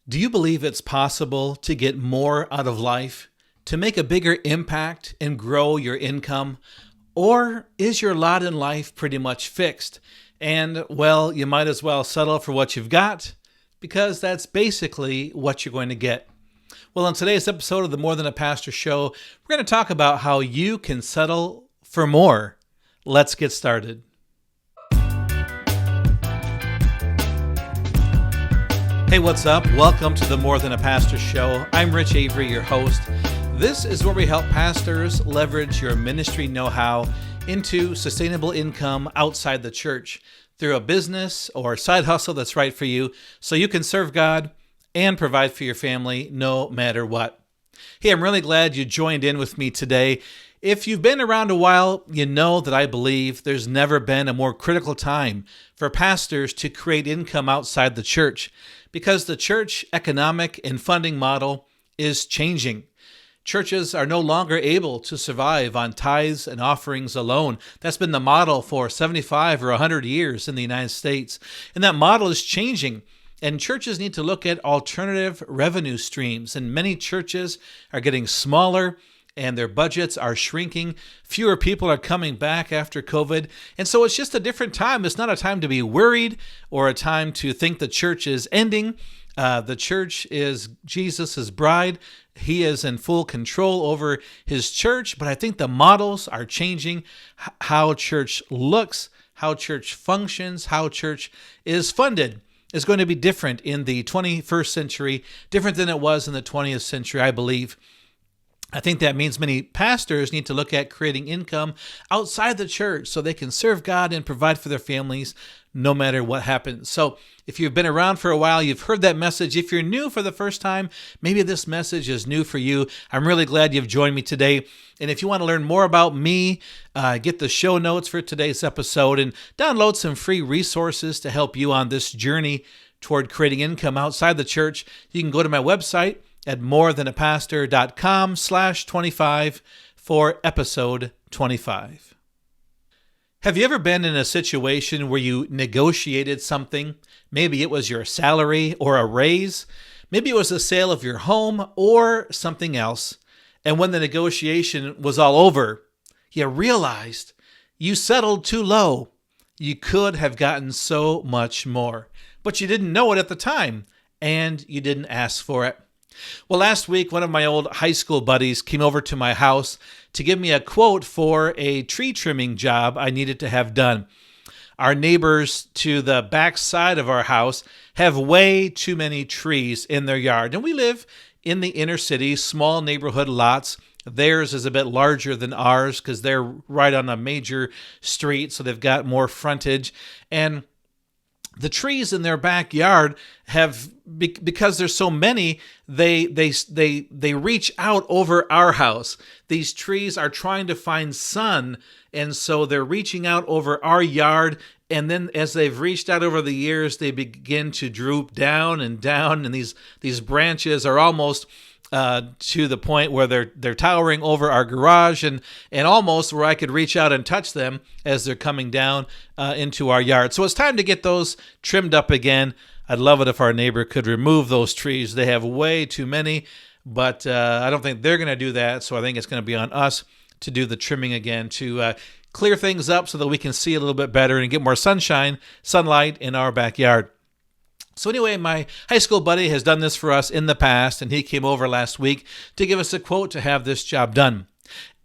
Do you believe it's possible to get more out of life, to make a bigger impact and grow your income? Or is your lot in life pretty much fixed? And, well, you might as well settle for what you've got because that's basically what you're going to get. Well, in today's episode of the More Than a Pastor show, we're going to talk about how you can settle for more. Let's get started. Hey, what's up? Welcome to the More Than a Pastor show. I'm Rich Avery, your host. This is where we help pastors leverage your ministry know-how into sustainable income outside the church through a business or side hustle that's right for you so you can serve God and provide for your family no matter what. Hey, I'm really glad you joined in with me today. If you've been around a while, you know that I believe there's never been a more critical time for pastors to create income outside the church because the church economic and funding model is changing. Churches are no longer able to survive on tithes and offerings alone. That's been the model for 75 or 100 years in the United States. And that model is changing. And churches need to look at alternative revenue streams. And many churches are getting smaller and their budgets are shrinking. Fewer people are coming back after COVID. And so it's just a different time. It's not a time to be worried or a time to think the church is ending. The church is Jesus' bride. He is in full control over his church. But I think the models are changing. How church looks, how church functions, how church is funded is going to be different in the 21st century, different than it was in the 20th century, I believe. I think that means many pastors need to look at creating income outside the church so they can serve God and provide for their families no matter what happens. So if you've been around for a while, you've heard that message. If you're new for the first time, maybe this message is new for you. I'm really glad you've joined me today. And if you want to learn more about me, get the show notes for today's episode and download some free resources to help you on this journey toward creating income outside the church, you can go to my website at morethanapastor.com/25 for episode 25. Have you ever been in a situation where you negotiated something? Maybe it was your salary or a raise. Maybe it was the sale of your home or something else. And when the negotiation was all over, you realized you settled too low. You could have gotten so much more, but you didn't know it at the time and you didn't ask for it. Well, last week, one of my old high school buddies came over to my house to give me a quote for a tree trimming job I needed to have done. Our neighbors to the back side of our house have way too many trees in their yard, and we live in the inner city, small neighborhood lots. Theirs is a bit larger than ours because they're right on a major street, so they've got more frontage. And the trees in their backyard have, because there's so many, they reach out over our house. These trees are trying to find sun, and so they're reaching out over our yard. And then as they've reached out over the years, they begin to droop down, and these branches are almost to the point where they're towering over our garage and almost where I could reach out and touch them as they're coming down into our yard. So it's time to get those trimmed up again. I'd love it if our neighbor could remove those trees. They have way too many, but I don't think they're going to do that. So I think it's going to be on us to do the trimming again to clear things up so that we can see a little bit better and get more sunlight in our backyard. So anyway, my high school buddy has done this for us in the past, and he came over last week to give us a quote to have this job done.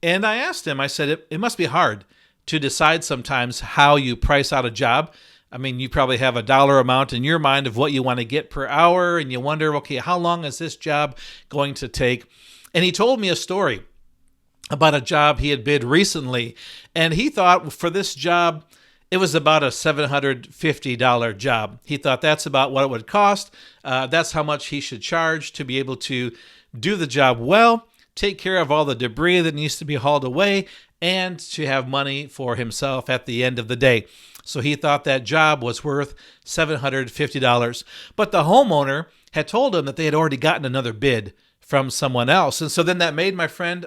And I asked him, I said, it must be hard to decide sometimes how you price out a job. I mean, you probably have a dollar amount in your mind of what you want to get per hour, and you wonder, okay, how long is this job going to take? And he told me a story about a job he had bid recently, and he thought for this job, it was about a $750 job. He thought that's about what it would cost. That's how much he should charge to be able to do the job well, take care of all the debris that needs to be hauled away, and to have money for himself at the end of the day. So he thought that job was worth $750. But the homeowner had told him that they had already gotten another bid from someone else. And so then that made my friend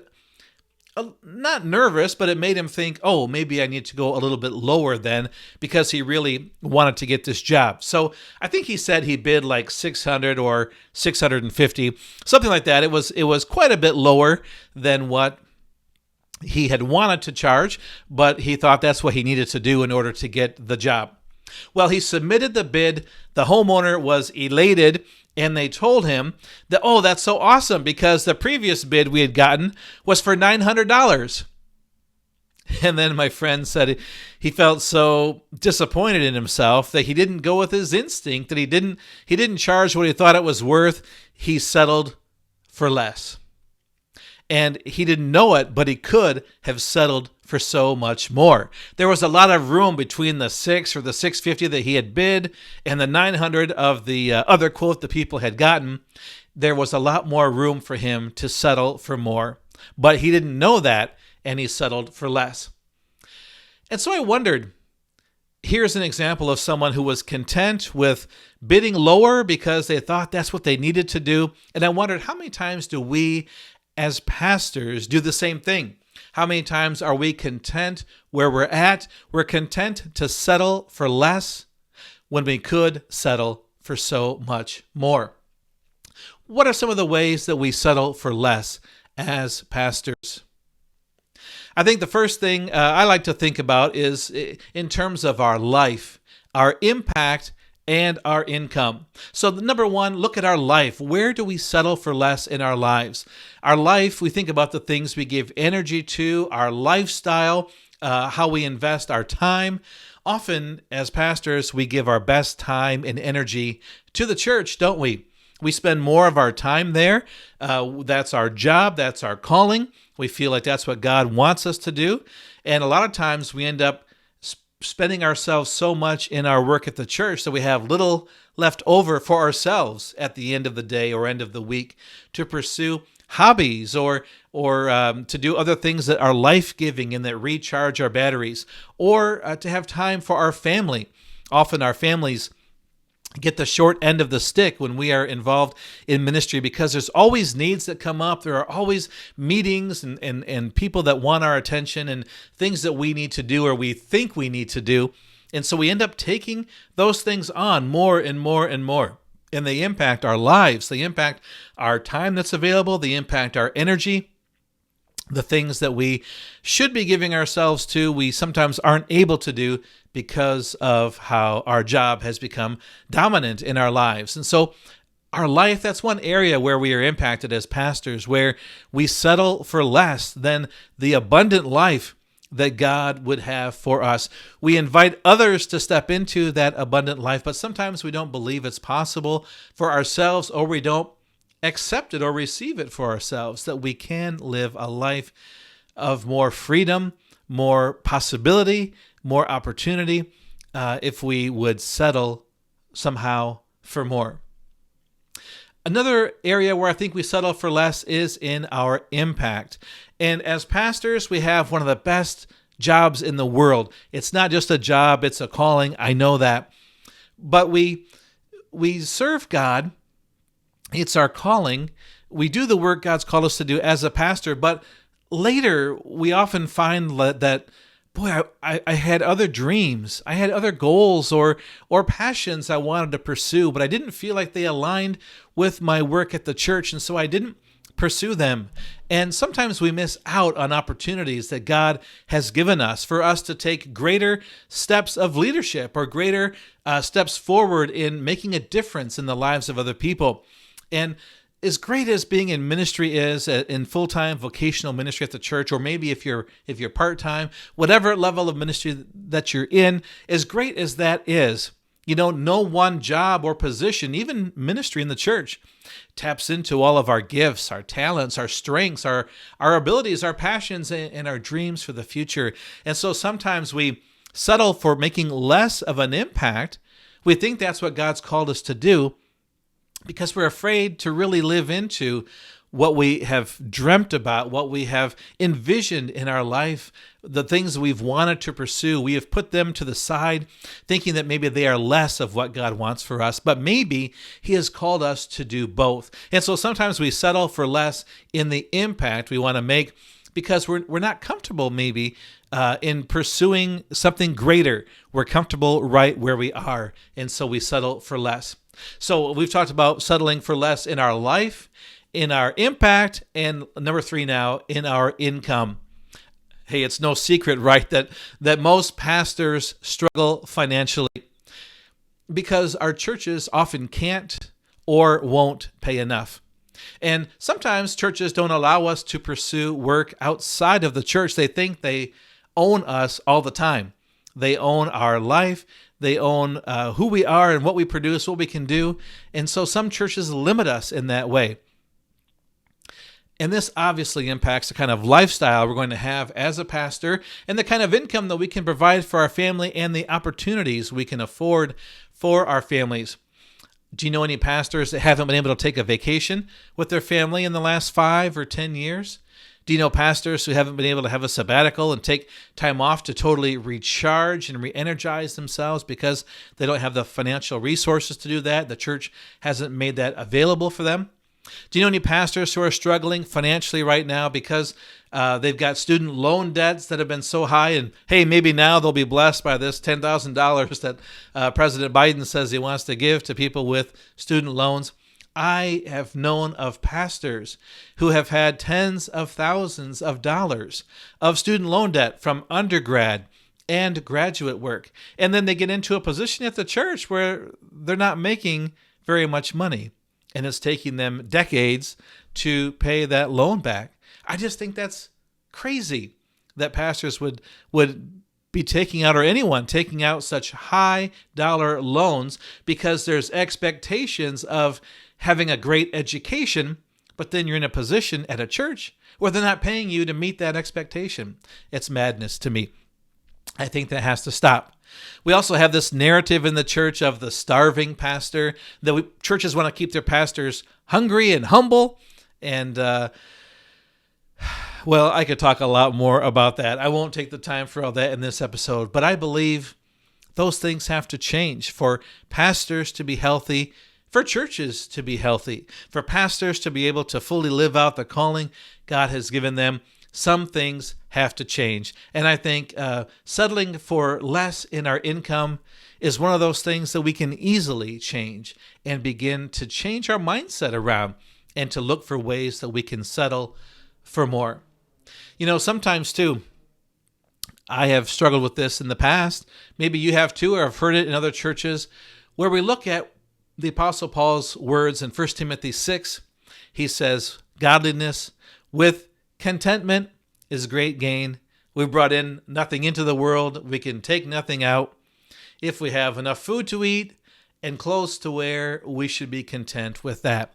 not nervous, but it made him think, oh, maybe I need to go a little bit lower then, because he really wanted to get this job. So I think he said he bid like 600 or 650, something like that. It was quite a bit lower than what he had wanted to charge, but he thought that's what he needed to do in order to get the job. Well, he submitted the bid. The homeowner was elated, and they told him that, oh, that's so awesome, because the previous bid we had gotten was for $900. And then my friend said he felt so disappointed in himself that he didn't go with his instinct, that he didn't charge what he thought it was worth. He settled for less. And he didn't know it, but he could have settled for so much more. There was a lot of room between the 6 or the 650 that he had bid and the 900 of the other quote the people had gotten. There was a lot more room for him to settle for more, but he didn't know that, and he settled for less. And so I wondered, here's an example of someone who was content with bidding lower because they thought that's what they needed to do. And I wondered, how many times do we as pastors do the same thing? How many times are we content where we're at? We're content to settle for less when we could settle for so much more. What are some of the ways that we settle for less as pastors? I think the first thing I like to think about is in terms of our life, our impact, and our income. So number one, look at our life. Where do we settle for less in our lives? Our life, we think about the things we give energy to, our lifestyle, how we invest our time. Often, as pastors, we give our best time and energy to the church, don't we? We spend more of our time there. That's our job. That's our calling. We feel like that's what God wants us to do. And a lot of times we end up spending ourselves so much in our work at the church that we have little left over for ourselves at the end of the day or end of the week to pursue hobbies or to do other things that are life-giving and that recharge our batteries, or to have time for our family. Often our families get the short end of the stick when we are involved in ministry, because there's always needs that come up. There are always meetings and people that want our attention and things that we need to do or we think we need to do. And so we end up taking those things on more and more and more. And they impact our lives. They impact our time that's available. They impact our energy. The things that we should be giving ourselves to, we sometimes aren't able to do because of how our job has become dominant in our lives. And so our life, that's one area where we are impacted as pastors, where we settle for less than the abundant life that God would have for us. We invite others to step into that abundant life, but sometimes we don't believe it's possible for ourselves, or we don't accept it or receive it for ourselves, that we can live a life of more freedom, more possibility, more opportunity, if we would settle somehow for more. Another area where I think we settle for less is in our impact. And as pastors, we have one of the best jobs in the world. It's not just a job, it's a calling. I know that. But we serve God. It's our calling. We do the work God's called us to do as a pastor, but later we often find that, boy, I had other dreams. I had other goals or passions I wanted to pursue, but I didn't feel like they aligned with my work at the church, and so I didn't pursue them. And sometimes we miss out on opportunities that God has given us for us to take greater steps of leadership or greater steps forward in making a difference in the lives of other people. And as great as being in ministry is, in full-time vocational ministry at the church, or maybe if you're part-time, whatever level of ministry that you're in, as great as that is, no one job or position, even ministry in the church, taps into all of our gifts, our talents, our strengths, our abilities, our passions, and our dreams for the future. And so sometimes we settle for making less of an impact. We think that's what God's called us to do, because we're afraid to really live into what we have dreamt about, what we have envisioned in our life, the things we've wanted to pursue. We have put them to the side, thinking that maybe they are less of what God wants for us, but maybe He has called us to do both. And so sometimes we settle for less in the impact we want to make, because we're not comfortable maybe in pursuing something greater. We're comfortable right where we are, and so we settle for less. So we've talked about settling for less in our life, in our impact, and number 3 now, in our income. Hey, it's no secret, right, that most pastors struggle financially because our churches often can't or won't pay enough. And sometimes churches don't allow us to pursue work outside of the church. They think they own us all the time. They own our life. They own who we are and what we produce, what we can do. And so some churches limit us in that way. And this obviously impacts the kind of lifestyle we're going to have as a pastor and the kind of income that we can provide for our family and the opportunities we can afford for our families. Do you know any pastors that haven't been able to take a vacation with their family in the last 5 or 10 years? Do you know pastors who haven't been able to have a sabbatical and take time off to totally recharge and re-energize themselves because they don't have the financial resources to do that? The church hasn't made that available for them. Do you know any pastors who are struggling financially right now because they've got student loan debts that have been so high, and hey, maybe now they'll be blessed by this $10,000 that President Biden says he wants to give to people with student loans? I have known of pastors who have had tens of thousands of dollars of student loan debt from undergrad and graduate work, and then they get into a position at the church where they're not making very much money. And it's taking them decades to pay that loan back. I just think that's crazy that pastors would be taking out, or anyone taking out, such high dollar loans because there's expectations of having a great education, but then you're in a position at a church where they're not paying you to meet that expectation. It's madness to me. I think that has to stop. We also have this narrative in the church of the starving pastor, that churches want to keep their pastors hungry and humble. And, well, I could talk a lot more about that. I won't take the time for all that in this episode, but I believe those things have to change for pastors to be healthy, for churches to be healthy, for pastors to be able to fully live out the calling God has given them. Some things have to change. And I think settling for less in our income is one of those things that we can easily change and begin to change our mindset around and to look for ways that we can settle for more. You know, sometimes too, I have struggled with this in the past. Maybe you have too, or have heard it in other churches, where we look at the Apostle Paul's words in 1 Timothy 6. He says, godliness with contentment is great gain. We brought in nothing into the world. We can take nothing out. If we have enough food to eat and clothes to wear, we should be content with that.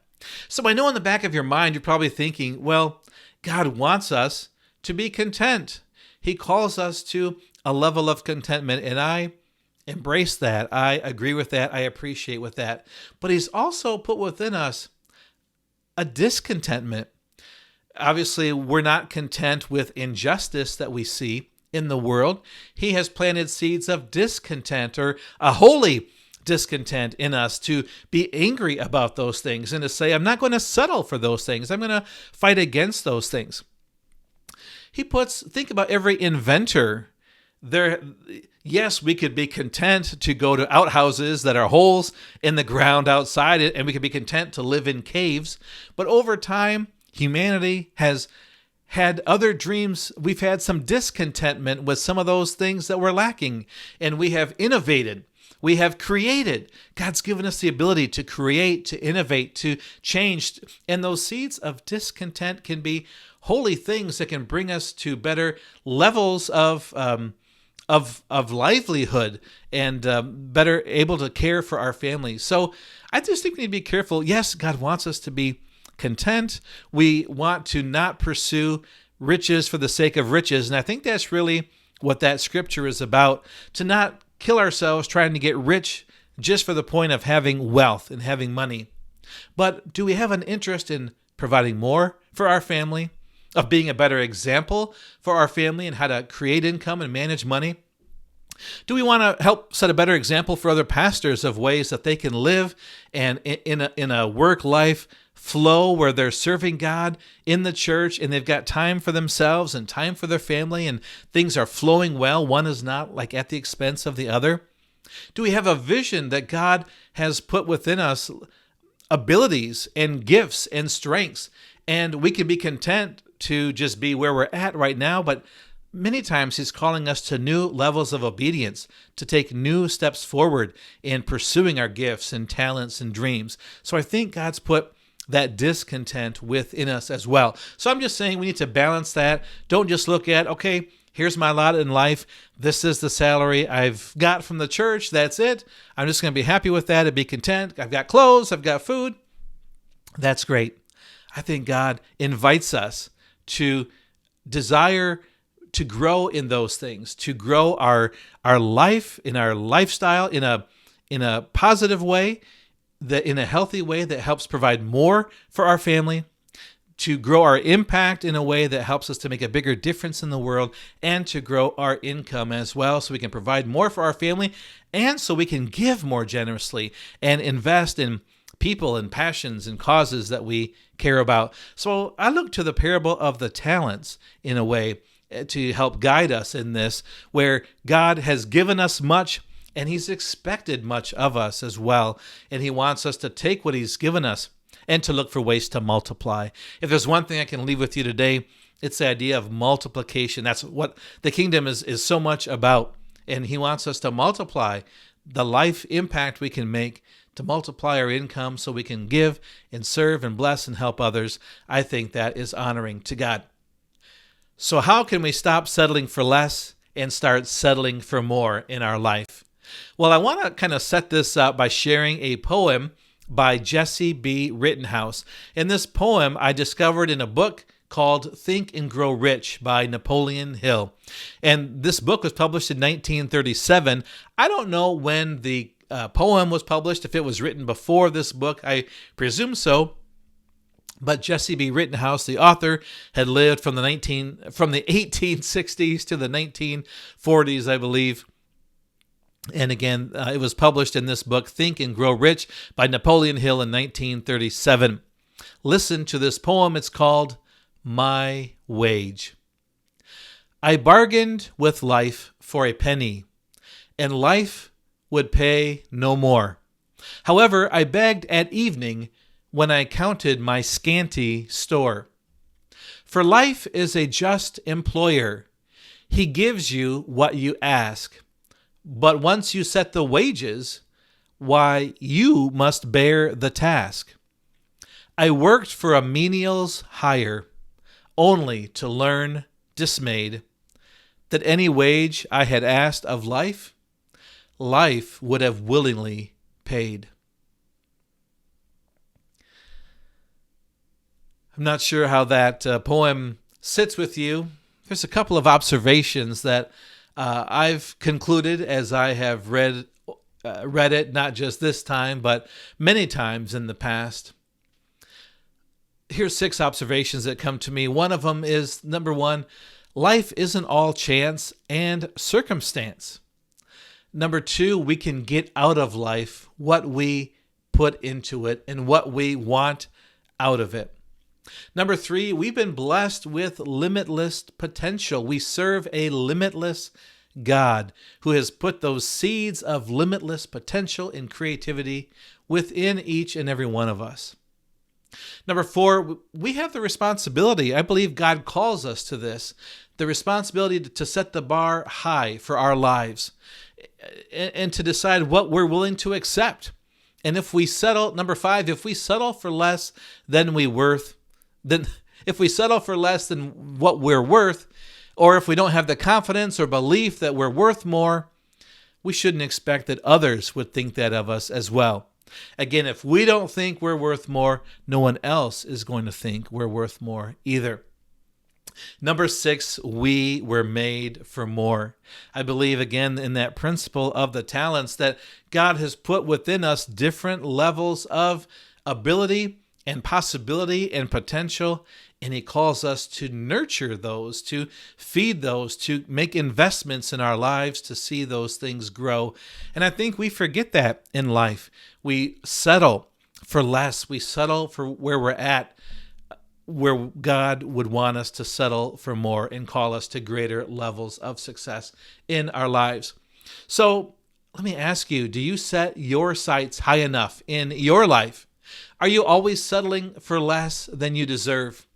So I know in the back of your mind, you're probably thinking, well, God wants us to be content. He calls us to a level of contentment, and I embrace that. I agree with that. I appreciate with that. But he's also put within us a discontentment. Obviously, we're not content with injustice that we see in the world. He has planted seeds of discontent, or a holy discontent in us, to be angry about those things and to say, I'm not going to settle for those things. I'm going to fight against those things. Think about every inventor there. Yes, we could be content to go to outhouses that are holes in the ground outside it, and we could be content to live in caves. But over time, humanity has had other dreams. We've had some discontentment with some of those things that were lacking, and we have innovated. We have created. God's given us the ability to create, to innovate, to change. And those seeds of discontent can be holy things that can bring us to better levels of livelihood and better able to care for our families. So I just think we need to be careful. Yes, God wants us to be content. We want to not pursue riches for the sake of riches. And I think that's really what that scripture is about, to not kill ourselves trying to get rich just for the point of having wealth and having money. But do we have an interest in providing more for our family, of being a better example for our family and how to create income and manage money? Do we want to help set a better example for other pastors of ways that they can live and in a work life flow where they're serving God in the church and they've got time for themselves and time for their family and things are flowing well? One is not like at the expense of the other. Do we have a vision that God has put within us abilities and gifts and strengths, and we can be content to just be where we're at right now, but many times he's calling us to new levels of obedience, to take new steps forward in pursuing our gifts and talents and dreams. So I think God's put that discontent within us as well. So I'm just saying we need to balance that. Don't just look at, okay, here's my lot in life. This is the salary I've got from the church. That's it. I'm just going to be happy with that and be content. I've got clothes. I've got food. That's great. I think God invites us to desire to grow in those things, to grow our life, in our lifestyle, in a positive way, that in a healthy way that helps provide more for our family, to grow our impact in a way that helps us to make a bigger difference in the world, and to grow our income as well so we can provide more for our family and so we can give more generously and invest in people and passions and causes that we care about. So I look to the parable of the talents in a way to help guide us in this, where God has given us much and he's expected much of us as well. And he wants us to take what he's given us and to look for ways to multiply. If there's one thing I can leave with you today, it's the idea of multiplication. That's what the kingdom is so much about. And he wants us to multiply the life impact we can make, to multiply our income so we can give and serve and bless and help others. I think that is honoring to God. So how can we stop settling for less and start settling for more in our life? Well, I want to kind of set this up by sharing a poem by Jesse B. Rittenhouse. And this poem I discovered in a book called Think and Grow Rich by Napoleon Hill. And this book was published in 1937. I don't know when the poem was published, if it was written before this book. I presume so. But Jesse B. Rittenhouse, the author, had lived from the 1860s to the 1940s, I believe. And again, it was published in this book, Think and Grow Rich by Napoleon Hill in 1937. Listen to this poem. It's called My Wage. I bargained with life for a penny, and life would pay no more. However, I begged at evening when I counted my scanty store. For life is a just employer. He gives you what you ask. But once you set the wages, why, you must bear the task. I worked for a menial's hire, only to learn, dismayed, that any wage I had asked of life, life would have willingly paid. I'm not sure how that poem sits with you. There's a couple of observations that I've concluded as I have read it, not just this time, but many times in the past. Here's 6 observations that come to me. One of them is, number 1, life isn't all chance and circumstance. Number 2, we can get out of life what we put into it and what we want out of it. Number 3, we've been blessed with limitless potential. We serve a limitless God who has put those seeds of limitless potential and creativity within each and every one of us. Number 4, we have the responsibility, I believe God calls us to this, the responsibility to set the bar high for our lives and to decide what we're willing to accept. And if we settle, number 5, if we settle for less than if we settle for less than what we're worth, or if we don't have the confidence or belief that we're worth more, we shouldn't expect that others would think that of us as well. Again, if we don't think we're worth more, no one else is going to think we're worth more either. Number 6, we were made for more. I believe, again, in that principle of the talents, that God has put within us different levels of ability and possibility and potential, and he calls us to nurture those, to feed those, to make investments in our lives to see those things grow. And I think we forget that in life. We settle for less. We settle for where we're at, where God would want us to settle for more and call us to greater levels of success in our lives. So let me ask you, do you set your sights high enough in your life? Are you always settling for less than you deserve?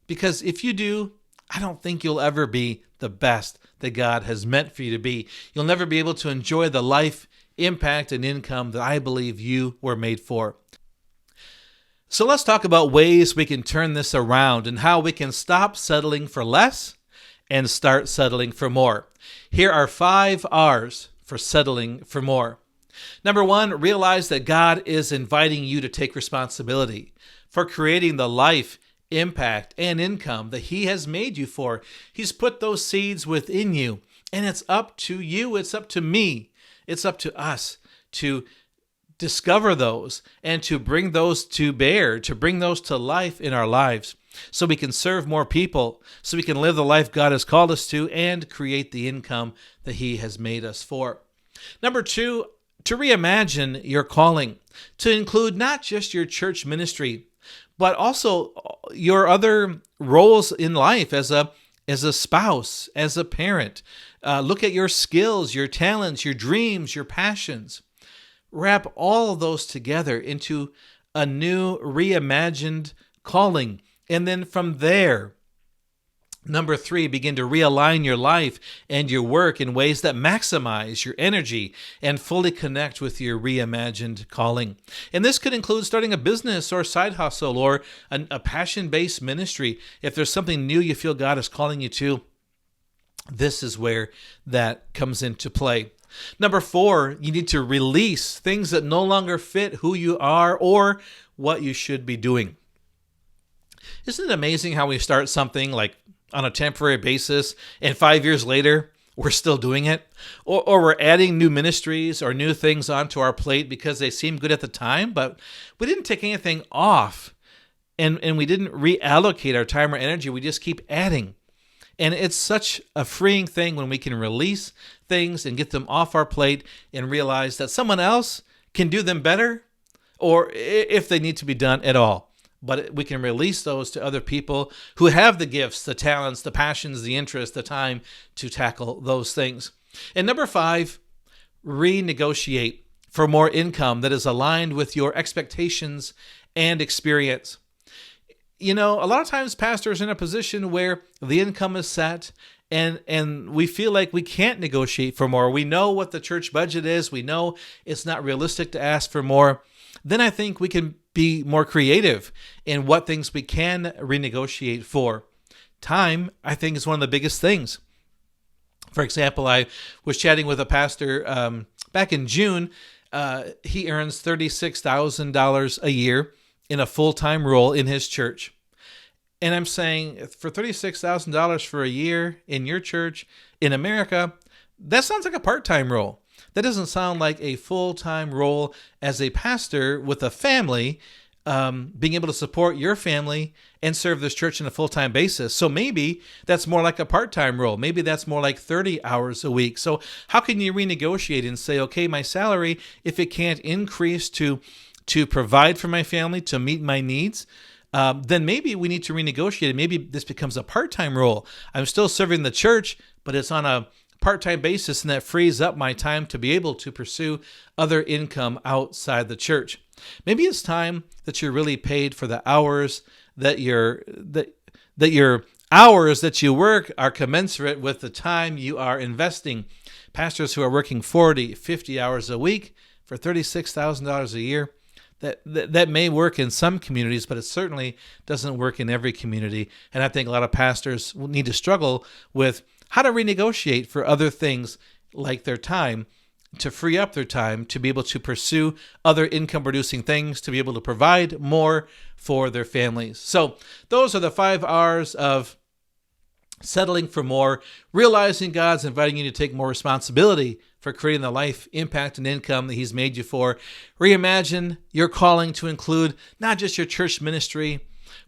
Because if you do, I don't think you'll ever be the best that God has meant for you to be. You'll never be able to enjoy the life, impact, and income that I believe you were made for. So let's talk about ways we can turn this around and how we can stop settling for less and start settling for more. Here are 5 R's for settling for more. Number 1, realize that God is inviting you to take responsibility for creating the life, impact, and income that he has made you for. He's put those seeds within you, and it's up to you. It's up to me. It's up to us to discover those and to bring those to bear, to bring those to life in our lives so we can serve more people, so we can live the life God has called us to and create the income that he has made us for. Number 2, to reimagine your calling, to include not just your church ministry, but also your other roles in life as a spouse, as a parent. Look at your skills, your talents, your dreams, your passions. Wrap all of those together into a new reimagined calling. And then from there, number 3, begin to realign your life and your work in ways that maximize your energy and fully connect with your reimagined calling. And this could include starting a business or a side hustle or a passion-based ministry. If there's something new you feel God is calling you to, this is where that comes into play. Number 4, you need to release things that no longer fit who you are or what you should be doing. Isn't it amazing how we start something like on a temporary basis, and 5 years later, we're still doing it? Or we're adding new ministries or new things onto our plate because they seem good at the time, but we didn't take anything off, and we didn't reallocate our time or energy. We just keep adding. And it's such a freeing thing when we can release things and get them off our plate and realize that someone else can do them better, or if they need to be done at all. But we can release those to other people who have the gifts, the talents, the passions, the interest, the time to tackle those things. And number 5, renegotiate for more income that is aligned with your expectations and experience. You know, a lot of times pastors are in a position where the income is set and we feel like we can't negotiate for more. We know what the church budget is. We know it's not realistic to ask for more. Then I think we can be more creative in what things we can renegotiate for. Time, I think, is one of the biggest things. For example, I was chatting with a pastor back in June. He earns $36,000 a year in a full-time role in his church. And I'm saying, for $36,000 for a year in your church in America, that sounds like a part-time role. That doesn't sound like a full-time role as a pastor with a family, being able to support your family and serve this church on a full-time basis. So maybe that's more like a part-time role. Maybe that's more like 30 hours a week. So how can you renegotiate and say, okay, my salary, if it can't increase to provide for my family, to meet my needs, then maybe we need to renegotiate it. Maybe this becomes a part-time role. I'm still serving the church, but it's on a part-time basis, and that frees up my time to be able to pursue other income outside the church. Maybe it's time that you're really paid for the hours that your hours that you work are commensurate with the time you are investing. Pastors who are working 40, 50 hours a week for $36,000 a year, that may work in some communities, but it certainly doesn't work in every community. And I think a lot of pastors will need to struggle with how to renegotiate for other things like their time, to free up their time to be able to pursue other income-producing things, to be able to provide more for their families. So those are the 5 R's of settling for more, realizing God's inviting you to take more responsibility for creating the life, impact, and income that He's made you for. Reimagine your calling to include not just your church ministry,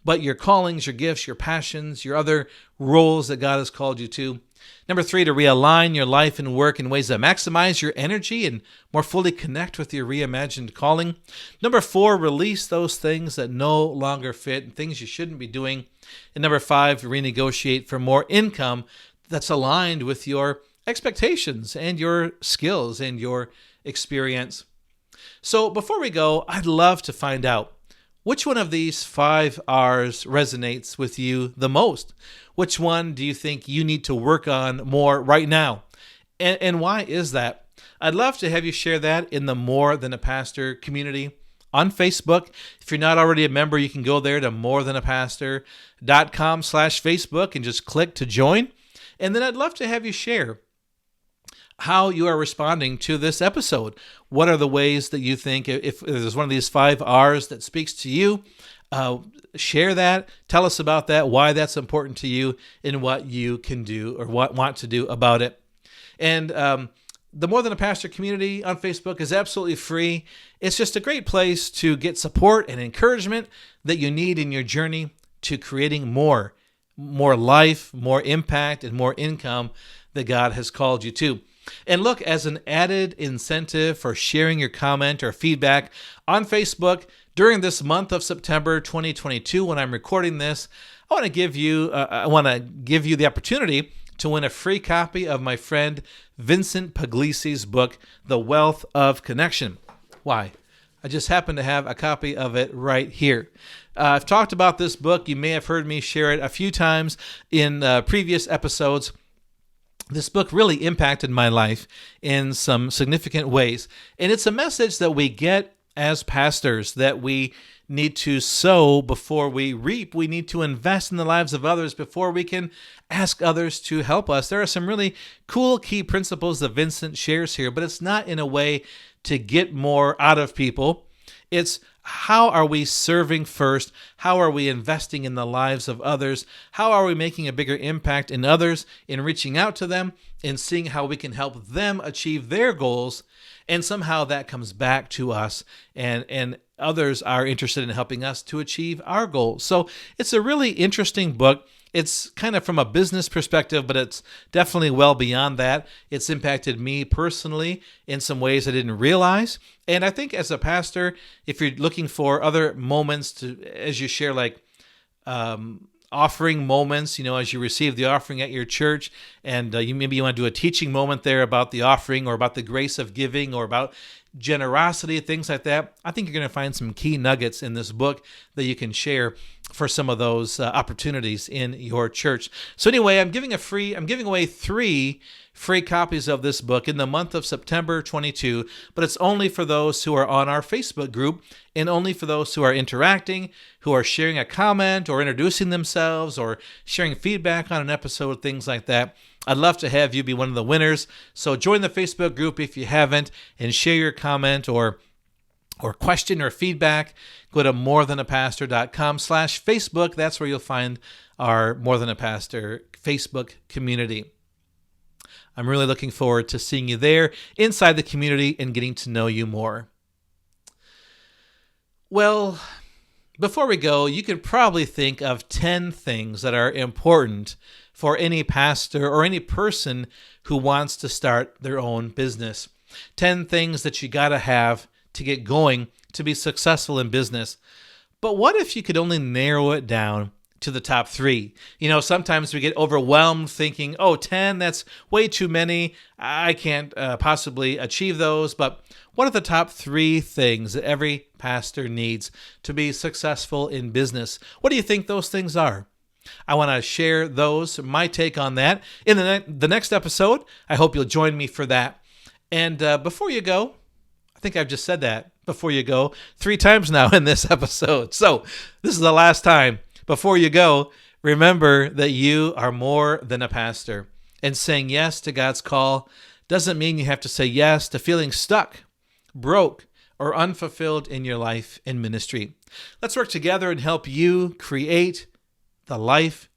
but your callings, your gifts, your passions, your other roles that God has called you to. Number 3, to realign your life and work in ways that maximize your energy and more fully connect with your reimagined calling. Number 4, release those things that no longer fit and things you shouldn't be doing. And number 5, renegotiate for more income that's aligned with your expectations and your skills and your experience. So before we go, I'd love to find out which one of these 5 R's resonates with you the most. Which one do you think you need to work on more right now? And why is that? I'd love to have you share that in the More Than a Pastor community on Facebook. If you're not already a member, you can go there to morethanapastor.com/Facebook and just click to join. And then I'd love to have you share how you are responding to this episode. What are the ways that you think, if there's one of these 5 R's that speaks to you, share that. Tell us about that, why that's important to you, and what you can do or want to do about it. And the More Than a Pastor community on Facebook is absolutely free. It's just a great place to get support and encouragement that you need in your journey to creating more life, more impact, and more income that God has called you to. And look, as an added incentive for sharing your comment or feedback on Facebook during this month of September 2022, when I'm recording this, I want to give you the opportunity to win a free copy of my friend Vincent Puglisi's book, The Wealth of Connection. Why? I just happen to have a copy of it right here. I've talked about this book. You may have heard me share it a few times in previous episodes. This book really impacted my life in some significant ways. And it's a message that we get as pastors, that we need to sow before we reap. We need to invest in the lives of others before we can ask others to help us. There are some really cool key principles that Vincent shares here, but it's not in a way to get more out of people. It's how are we serving first? How are we investing in the lives of others? How are we making a bigger impact in others, in reaching out to them and seeing how we can help them achieve their goals? And somehow that comes back to us, and others are interested in helping us to achieve our goals. So it's a really interesting book. It's kind of from a business perspective, but it's definitely well beyond that. It's impacted me personally in some ways I didn't realize. And I think as a pastor, if you're looking for other moments as you share, like offering moments, as you receive the offering at your church, and you want to do a teaching moment there about the offering or about the grace of giving or about generosity, things like that. I think you're going to find some key nuggets in this book that you can share for some of those opportunities in your church. So anyway, I'm giving away 3 free copies of this book in the month of September 22, but it's only for those who are on our Facebook group and only for those who are interacting, who are sharing a comment or introducing themselves or sharing feedback on an episode, things like that. I'd love to have you be one of the winners. So join the Facebook group if you haven't and share your comment or question or feedback. Go to morethanapastor.com/Facebook. That's where you'll find our More Than a Pastor Facebook community. I'm really looking forward to seeing you there inside the community and getting to know you more. Well, before we go, you could probably think of 10 things that are important for any pastor or any person who wants to start their own business. 10 things that you got to have to get going to be successful in business. But what if you could only narrow it down to the top 3? Sometimes we get overwhelmed thinking, 10, that's way too many. I can't possibly achieve those. But what are the top 3 things that every pastor needs to be successful in business? What do you think those things are? I want to share those, my take on that, in the next episode. I hope you'll join me for that. And before you go, I think I've just said that, before you go, 3 times now in this episode. So this is the last time. Before you go, remember that you are more than a pastor. And saying yes to God's call doesn't mean you have to say yes to feeling stuck, broke, or unfulfilled in your life and ministry. Let's work together and help you create the life,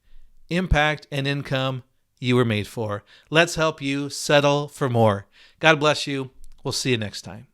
impact, and income you were made for. Let's help you settle for more. God bless you. We'll see you next time.